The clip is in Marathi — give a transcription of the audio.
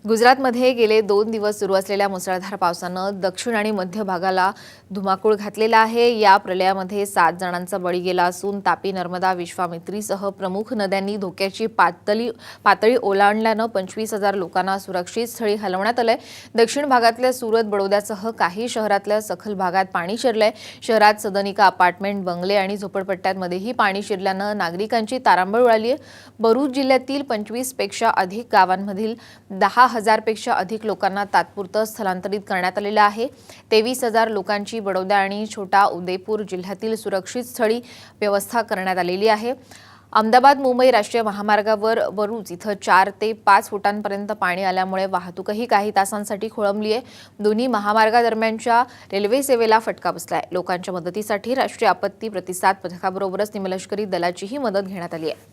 गुजरातमध्ये गेले 2 दिवस सुरू असलेल्या मुसळधार पावसानं दक्षिण आणि मध्य भागाला धुमाकूळ घातलेला आहे। या प्रलयामध्ये 7 जणांचा बळी गेला असून तापी, नर्मदा, विश्वामित्रीसह प्रमुख नद्यांनी धोक्याची पातळी ओलांडल्यानं 25,000 लोकांना सुरक्षित स्थळी हलवण्यात आलंय। दक्षिण भागातल्या सुरत, बडोद्यासह काही शहरातल्या सखल भागात पाणी शिरलंय। शहरात सदनिका, अपार्टमेंट, बंगले आणि झोपडपट्ट्यांमध्येही पाणी शिरल्यानं नागरिकांची तारांबळ उडाली आहे। भरूच जिल्ह्यातील 25 पेक्षा अधिक गावांमधील 10,000 पेक्षा अधिक लोकांना तात्पुरतं स्थलांतरित करण्यात आलेलं आहे। 23,000 लोकांची बडोदा आणि छोटा उदेपूर जिल्ह्यातील सुरक्षित स्थळी व्यवस्था करण्यात आलेली आहे। अहमदाबाद मुंबई राष्ट्रीय महामार्गावर भरूच इथं 4 ते 5 फुटांपर्यंत पाणी आल्यामुळे वाहतूकही काही तासांसाठी खोळंबली आहे। दोन्ही महामार्गादरम्यानच्या रेल्वे सेवेला फटका बसलाय। लोकांच्या मदतीसाठी राष्ट्रीय आपत्ती प्रतिसाद पथकाबरोबरच निमलष्करी दलाचीही मदत घेण्यात आली आहे।